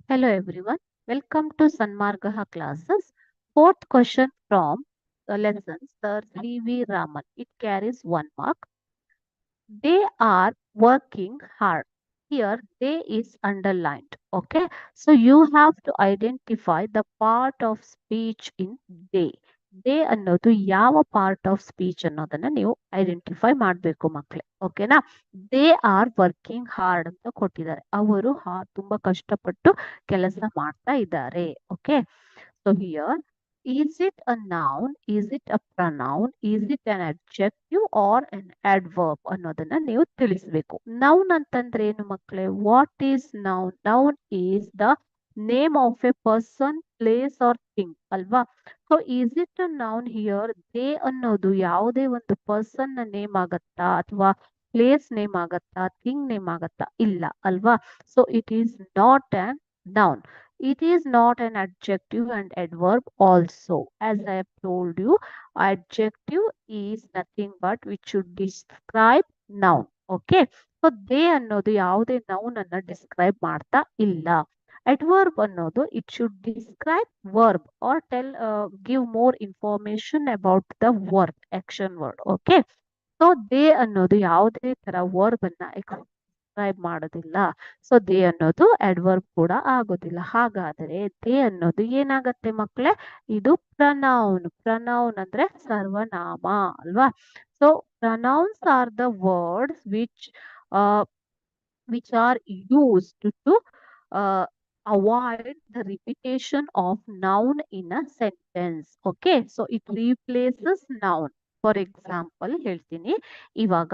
Hello everyone. Welcome to Sanmargaha classes. Fourth question from the lessons, Sir C.V. Raman. It carries 1 mark. They are working hard. Here, they is underlined. Okay. So you have to identify the part of speech in they. They ಅನ್ನೋದು ಯಾವ part of speech ಅನ್ನೋದನ್ನ ನೀವು identify ಮಾಡಬೇಕು ಮಕ್ಕಳೇ. ಓಕೆನಾ? They are working hard ಅಂತ ಕೊಟ್ಟಿದ್ದಾರೆ. ಅವರು ತುಂಬಾ ಕಷ್ಟಪಟ್ಟು ಕೆಲಸ ಮಾಡ್ತಾ ಇದ್ದಾರೆ. Okay. So here, is it a noun? Is it a pronoun? Is it an adjective or an adverb ಅನ್ನೋದನ್ನ ನೀವು ತಿಳಿಸ್ಬೇಕು. ನೌನ್ ಅಂತಂದ್ರೆ ಏನು ಮಕ್ಕಳೇ? What is noun? Noun is the name of a person, place or thing ಅಲ್ವಾ? So is it a noun here? They ಅನ್ನೋದು ಯಾವುದೇ ಒಂದು ಪರ್ಸನ್ ನ ನೇಮ್ ಆಗತ್ತಾ ಅಥವಾ ಪ್ಲೇಸ್ ನೇಮ್ ಆಗತ್ತಾ, ಥಿಂಗ್ ನೇಮ್ ಆಗತ್ತಾ? ಇಲ್ಲ ಅಲ್ವಾ? So it is not an noun. It is not an adjective and adverb also. As I have told you, adjective is nothing but which should describe noun. Okay. So they ಅನ್ನೋದು ಯಾವುದೇ noun ಅನ್ನ describe ಮಾಡ್ತಾ ಇಲ್ಲ. Adverb ಅನ್ನೋದು it should describe verb or give more information about the verb, action word. Okay. So they ಅನ್ನೋದು ಯಾವುದೇ ತರ verb ಅನ್ನ ಎಕ್ಸ್ಕ್ರೈಬ್ ಮಾಡೋದಿಲ್ಲ. ಸೊ ದೇ ಅನ್ನೋದು ಅಡ್ವರ್ಬ್ ಕೂಡ ಆಗೋದಿಲ್ಲ. ಹಾಗಾದರೆ ದೇ ಅನ್ನೋದು ಏನಾಗತ್ತೆ ಮಕ್ಕಳೇ? ಇದು ಪ್ರನೌನ್. ಪ್ರನೌನ್ ಅಂದ್ರೆ ಸರ್ವನಾಮ ಅಲ್ವಾ? So pronouns are the words which are used to avoid the repetition of noun in a sentence. Okay, so it replaces noun. For example, ಹೇಳ್ತೀನಿ ಇವಾಗ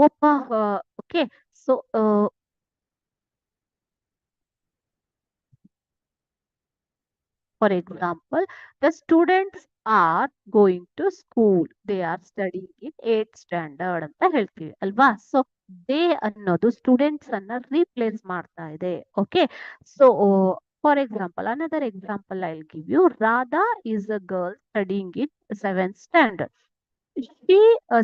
ಒಬ್ಬ okay so for example, the students are going to school. They are studying in 8th standard ಅಂತ ಹೇಳ್ತೀವಿ ಅಲ್ವಾ? So they ಅನ್ನೋದು students ಅನ್ನ replace ಮಾಡ್ತಾ ಇದೆ. Okay. So for example, another example I'll give you. Radha is a girl studying in 7th standard. She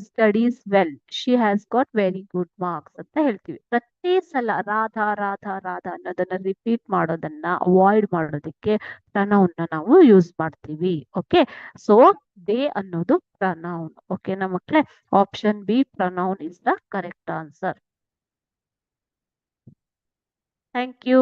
studies well. She has got very good marks ಅಂತ ಹೇಳ್ತೀವಿ. ಪ್ರತಿ ಸಲ ರಾಧಾ ರಾಧಾ ರಾಧಾ ಅನ್ನೋದನ್ನ ರಿಪೀಟ್ ಮಾಡೋದನ್ನ ಅವಾಯ್ಡ್ ಮಾಡೋದಕ್ಕೆ ಪ್ರನೌನ್ ನಾವು ಯೂಸ್ ಮಾಡ್ತೀವಿ. ಓಕೆ. ಸೊ ದೇ ಅನ್ನೋದು ಪ್ರನೌನ್. ಓಕೆನಾ ಮಕ್ಕಳೇ? Option B pronoun is the correct answer. Thank you.